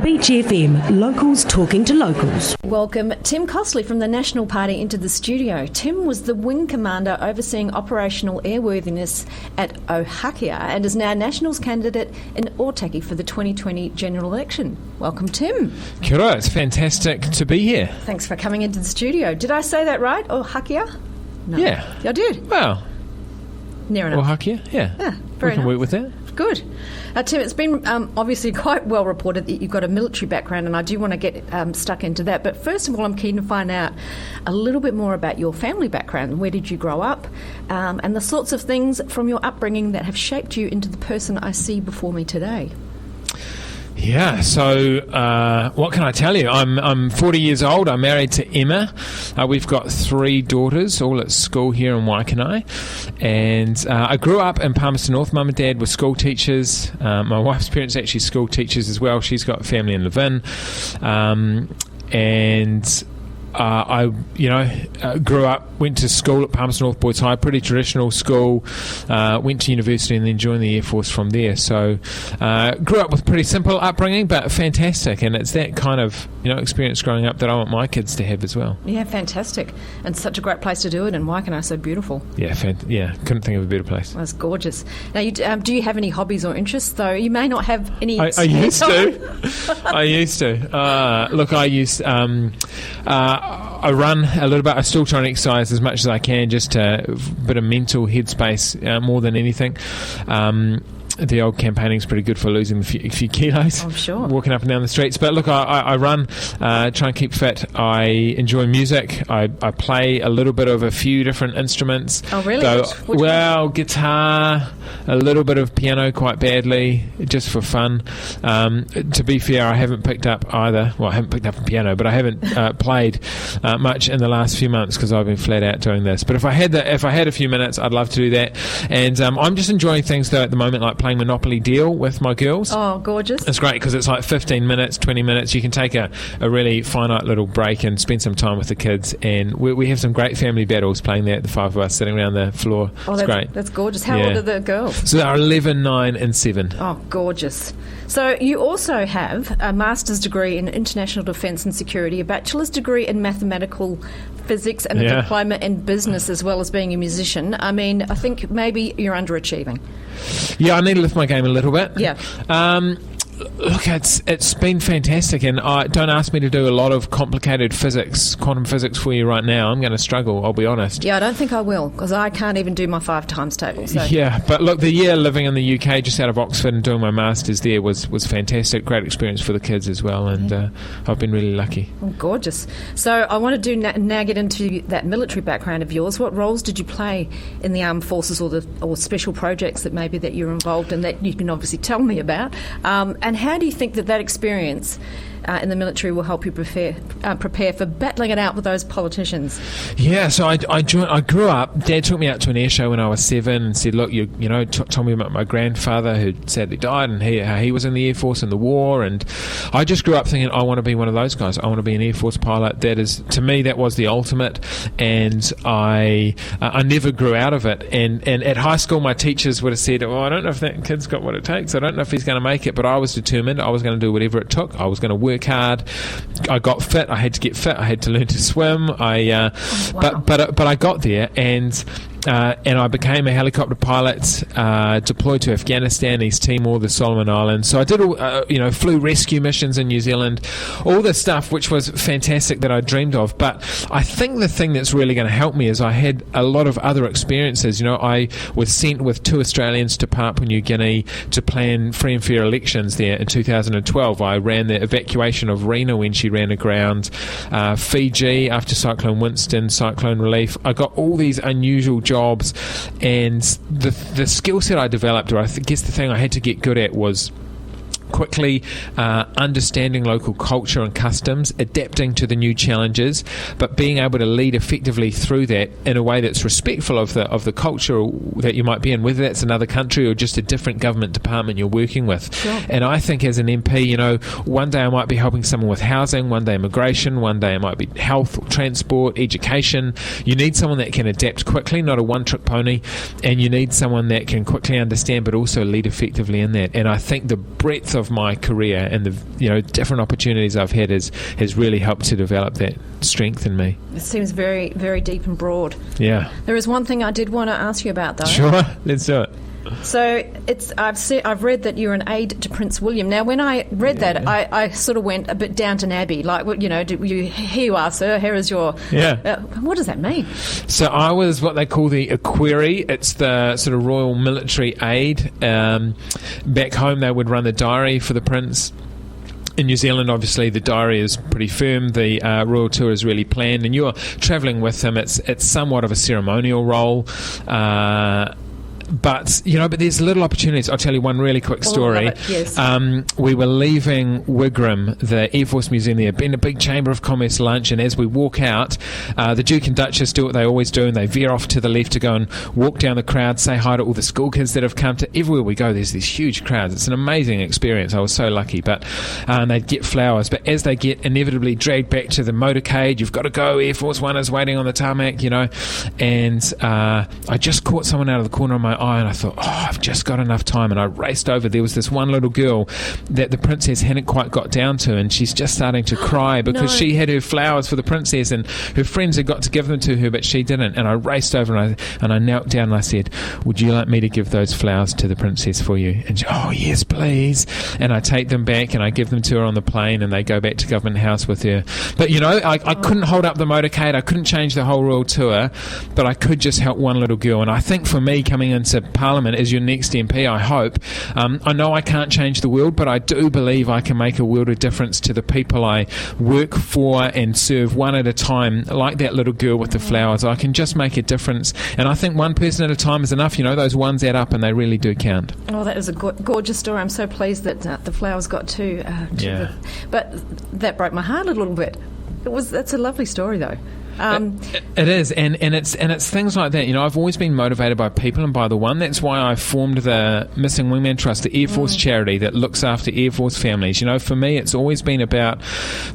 Beach FM, locals talking to locals. Welcome Tim Costley from the National Party into the studio. Tim was the wing commander overseeing operational airworthiness at Otaki and is now Nationals candidate in Otaki for the 2020 general election. Welcome, Tim. Kia ora, it's fantastic to be here. Thanks for coming into the studio. Did I say that right? Otaki? No. Yeah. I did? Well, near enough. Otaki, yeah. Very we can nice. work with that. Good. Tim, it's been obviously quite well reported that you've got a military background, and I do want to get stuck into that. But first of all, I'm keen to find out a little bit more about your family background. Where did you grow up? And the sorts of things from your upbringing that have shaped you into the person I see before me today. Yeah, so what can I tell you? I'm 40 years old. I'm married to Emma. We've got 3 daughters, all at school here in Waikanai. And I grew up in Palmerston North. Mum and Dad were school teachers. My wife's parents are actually school teachers as well. She's got family in Levin. I grew up, went to school at Palmerston North Boys High, pretty traditional school, went to university and then joined the Air Force from there. So grew up with pretty simple upbringing, but fantastic. And it's that kind of experience growing up that I want my kids to have as well. Yeah, fantastic. And such a great place to do it, and Waikanai so beautiful. Yeah, couldn't think of a better place. That's gorgeous. Now, do you have any hobbies or interests, though? You may not have any... I used to. I run a little bit. I still try and exercise as much as I can, just to a bit of mental headspace more than anything. The old campaigning is pretty good for losing a few kilos. I'm sure. Walking up and down the streets. But look, I run, try and keep fit. I enjoy music. I play a little bit of a few different instruments. Oh, really? Which guitar, a little bit of piano quite badly, just for fun. To be fair, I haven't picked up either. Well, I haven't picked up a piano, but I haven't played much in the last few months because I've been flat out doing this. But if I had a few minutes, I'd love to do that. And I'm just enjoying things though at the moment, like playing Monopoly Deal with my girls. Oh, gorgeous. It's great because it's like 15 minutes, 20 minutes. You can take a really finite little break and spend some time with the kids. And we have some great family battles playing there, the 5 of us sitting around the floor. It's great. That's gorgeous. How old are the girls? So they're 11, 9 and 7. Oh, gorgeous. So you also have a master's degree in international defence and security, a bachelor's degree in mathematical physics and a diploma in business, as well as being a musician. I mean, I think maybe you're underachieving. Yeah, I need to lift my game a little bit. Yeah. Look, it's been fantastic, and don't ask me to do a lot of complicated quantum physics for you right now. I'm going to struggle, I'll be honest. Yeah, I don't think I will, because I can't even do my 5 times table. So. Yeah, but look, the year living in the UK, just out of Oxford and doing my masters there was fantastic. Great experience for the kids as well, and I've been really lucky. Oh, gorgeous. So I want to now get into that military background of yours. What roles did you play in the armed forces or special projects that you're involved in that you can obviously tell me about? And how do you think that experience in the military will help you prepare for battling it out with those politicians? Yeah, so I grew up. Dad took me out to an air show when I was 7 and said, look, told me about my grandfather who sadly died and how he was in the Air Force in the war. And I just grew up thinking, I want to be one of those guys. I want to be an Air Force pilot. To me, that was the ultimate. And I never grew out of it. And at high school, my teachers would have said, I don't know if that kid's got what it takes. I don't know if he's going to make it. But I was determined. I was going to do whatever it took. I was going to work hard. I got fit. I had to get fit. I had to learn to swim. But I got there, and I became a helicopter pilot, deployed to Afghanistan, East Timor, the Solomon Islands. So I did flew rescue missions in New Zealand, all this stuff which was fantastic that I dreamed of. But I think the thing that's really going to help me is I had a lot of other experiences. I was sent with 2 Australians to Papua New Guinea to plan free and fair elections there in 2012. I ran the evacuation of Rena when she ran aground, Fiji after Cyclone Winston, cyclone relief. I got all these unusual jobs, and the skill set I developed, or I guess the thing I had to get good at, was quickly understanding local culture and customs, adapting to the new challenges, but being able to lead effectively through that in a way that's respectful of the culture that you might be in, whether that's another country or just a different government department you're working with. Sure. And I think as an MP, you know, one day I might be helping someone with housing, one day immigration, one day it might be health, transport, education. You need someone that can adapt quickly, not a one-trick pony, and you need someone that can quickly understand but also lead effectively in that. And I think the breadth of of my career and the different opportunities I've had has really helped to develop that strength in me. It seems very, very deep and broad. Yeah. There is one thing I did want to ask you about, though. Sure, let's do it. So I've read that you're an aide to Prince William. Now, when I read that, I sort of went a bit Downton Abbey, like, here you are, sir. Here is your. Yeah. What does that mean? So I was what they call the equerry. It's the sort of royal military aide. Back home, they would run the diary for the prince. In New Zealand, obviously, the diary is pretty firm. The royal tour is really planned, and you're travelling with them. It's somewhat of a ceremonial role. But there's little opportunities. I'll tell you one really quick story. Yes. We were leaving Wigram, the Air Force Museum there, been a big Chamber of Commerce lunch, and as we walk out, the Duke and Duchess do what they always do, and they veer off to the left to go and walk down the crowd, say hi to all the school kids that have come to. Everywhere we go, there's these huge crowds. It's an amazing experience. I was so lucky. But they'd get flowers. But as they get inevitably dragged back to the motorcade, you've got to go, Air Force One is waiting on the tarmac, and I just caught someone out of the corner of my eye, and I thought, I've just got enough time, and I raced over. There was this one little girl that the princess hadn't quite got down to, and she's just starting to cry because she had her flowers for the princess, and her friends had got to give them to her, but she didn't. And I raced over and I knelt down and I said, would you like me to give those flowers to the princess for you? And she, oh yes please. And I take them back and I give them to her on the plane, and they go back to Government House with her. But I couldn't hold up the motorcade, I couldn't change the whole royal tour, but I could just help one little girl. And I think for me, coming into Parliament as your next MP, I hope, I know I can't change the world, but I do believe I can make a world of difference to the people I work for and serve one at a time, like that little girl with the flowers. I can just make a difference, and I think one person at a time is enough. Those ones add up and they really do count. Oh, that is a gorgeous story. I'm so pleased that the flowers got to but that broke my heart a little bit. That's a lovely story though. It is, and it's things like that. I've always been motivated by people and by the one. That's why I formed the Missing Wingman Trust, the Air Force charity that looks after Air Force families. For me, it's always been about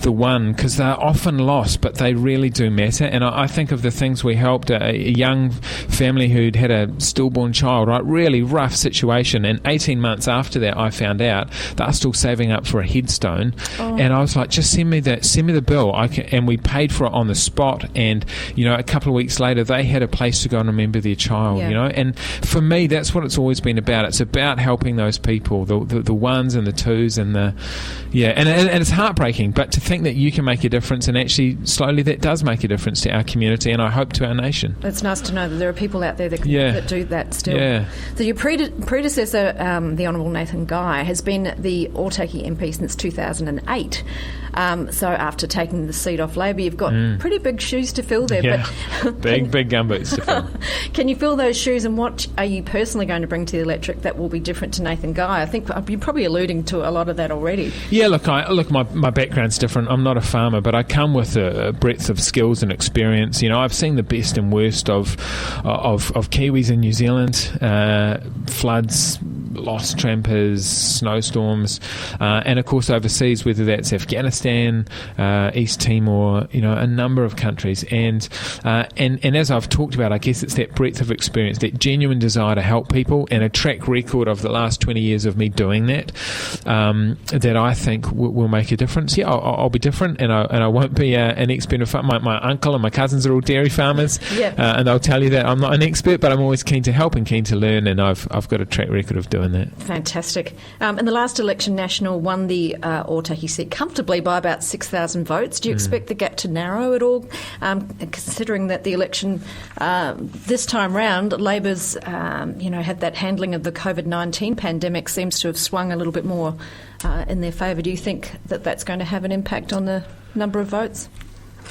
the one, because they're often lost, but they really do matter. And I think of the things we helped, a young family who'd had a stillborn child, right, really rough situation, and 18 months after that, I found out they're still saving up for a headstone, and I was like, just send me the bill. And we paid for it on the spot. And a couple of weeks later they had a place to go and remember their child. And for me, that's what it's always been about. It's about helping those people, the ones and the twos, and and it's heartbreaking, but to think that you can make a difference, and actually slowly that does make a difference to our community, and I hope to our nation. It's nice to know that there are people out there that do that still. So your predecessor, the Honourable Nathan Guy, has been the Otaki MP since 2008. So after taking the seat off Labor, you've got pretty big shoes to fill there. But big gumboots to fill. Can you fill those shoes, and what are you personally going to bring to the electorate that will be different to Nathan Guy? I think you're probably alluding to a lot of that already. Yeah, look, my background's different. I'm not a farmer, but I come with a breadth of skills and experience. I've seen the best and worst of Kiwis in New Zealand, floods, lost trampers, snowstorms, and of course overseas, whether that's Afghanistan, East Timor, a number of countries, and as I've talked about, I guess it's that breadth of experience, that genuine desire to help people, and a track record of the last 20 years of me doing that, that I think will make a difference. Yeah, I'll be different, and I won't be an expert. My uncle and my cousins are all dairy farmers, and they'll tell you that I'm not an expert, but I'm always keen to help and keen to learn, and I've got a track record of doing that. Fantastic. In the last election, National won the Otaki seat comfortably by about 6,000 votes. Do you expect the gap to narrow at all, considering that the election this time round, Labor's had that handling of the COVID-19 pandemic seems to have swung a little bit more in their favour? Do you think that that's going to have an impact on the number of votes?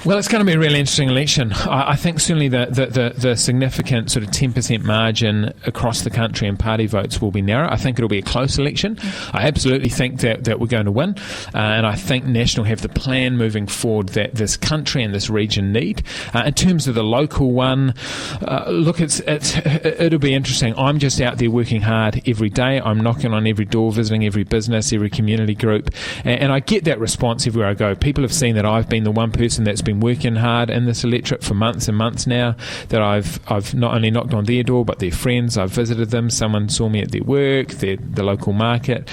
Well, it's going to be a really interesting election. I think certainly the significant sort of 10% margin across the country in party votes will be narrow. I think it'll be a close election. I absolutely think that we're going to win, and I think National have the plan moving forward that this country and this region need. In terms of the local one, look, it'll be interesting. I'm just out there working hard every day. I'm knocking on every door, visiting every business, every community group, and I get that response everywhere I go. People have seen that I've been the one person that's that's been working hard in this electorate for months and months now, that I've not only knocked on their door but their friends. I've visited them. Someone saw me at their work, the local market,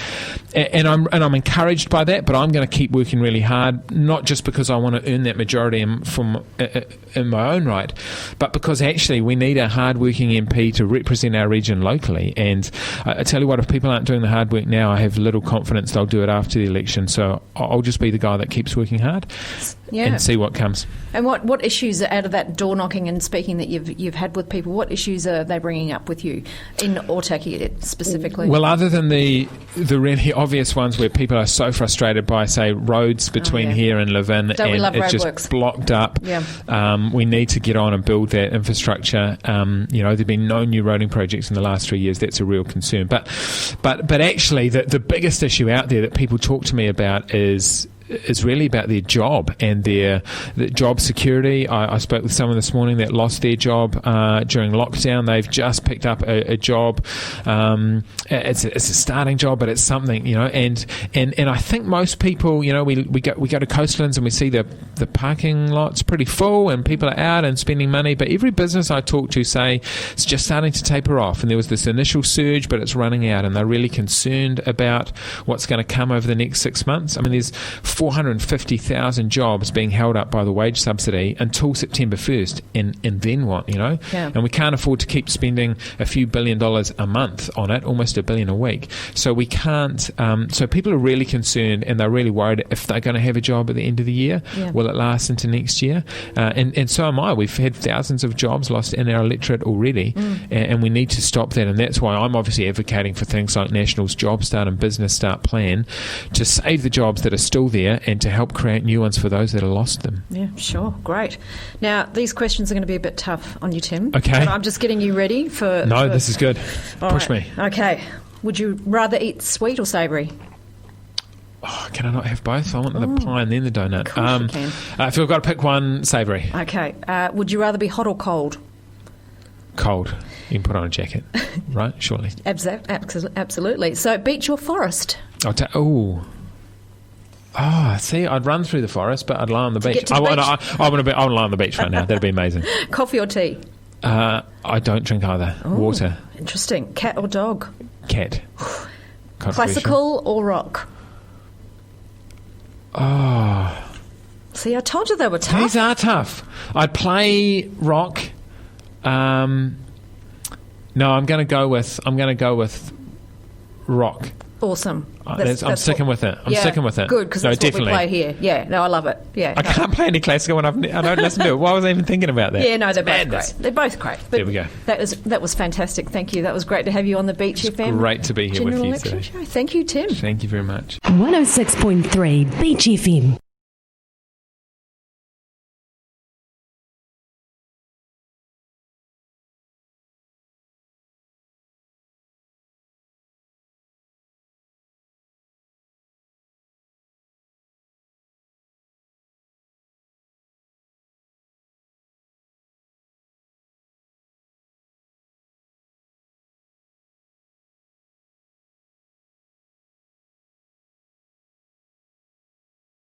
and I'm encouraged by that. But I'm going to keep working really hard, not just because I want to earn that majority in my own right, but because actually we need a hard-working MP to represent our region locally. And I tell you what, if people aren't doing the hard work now, I have little confidence they'll do it after the election. So I'll just be the guy that keeps working hard and see what comes. And what issues, out of that door knocking and speaking that you've had with people, what issues are they bringing up with you in Otaki specifically? Well, other than the really obvious ones where people are so frustrated by, say, roads between here and Levin, and it's just blocked up. We need to get on and build that infrastructure. There've been no new roading projects in the last 3 years. That's a real concern. But actually, the biggest issue out there that people talk to me about is really about their job and their job security. I spoke with someone this morning that lost their job during lockdown. They've just picked up a job. It's a starting job, but it's something, and I think most people, we go to Coastlands and we see the parking lots pretty full and people are out and spending money, but every business I talk to say it's just starting to taper off, and there was this initial surge, but it's running out, and they're really concerned about what's going to come over the next 6 months. I mean, there's 450,000 jobs being held up by the wage subsidy until September 1st, and then what, And we can't afford to keep spending a few $1 billion a month on it, almost $1 billion a week. So we can't, so people are really concerned, and they're really worried if they're going to have a job at the end of the year. Will it last into next year? And so am I. We've had thousands of jobs lost in our electorate already, and we need to stop that. And that's why I'm obviously advocating for things like National's Job Start and Business Start plan to save the jobs that are still there and to help create new ones for those that have lost them. Yeah, sure. Great. Now, these questions are going to be a bit tough on you, Tim. Okay. But I'm just getting you ready for... No, this is good. Push me. Okay. Would you rather eat sweet or savoury? Oh, can I not have both? I want the pie and then the donut. Of course you can. If we've got to pick one, savoury. Okay. Would you rather be hot or cold? Cold. You can put on a jacket, right? Surely. Absolutely. So, beach or forest? See, I'd run through the forest, but I'd lie on the beach. I want to lie on the beach right now. That'd be amazing. Coffee or tea? I don't drink either. Water. Interesting. Cat or dog? Cat. Classical or rock? See, I told you they were tough. These are tough. I'd play rock. No, I'm going to go with rock. Awesome. I'm sticking with it. I'm sticking with it. Good, because that's what we play here. Yeah, no, I love it. Yeah, I can't play any classical when I don't listen to it. Why was I even thinking about that? Yeah, no, they're both great. They're both great. But there we go. That was fantastic. Thank you. That was great to have you on the Beach FM. Great to be here with you today. Show. Thank you, Tim. Thank you very much. 106.3 Beach FM.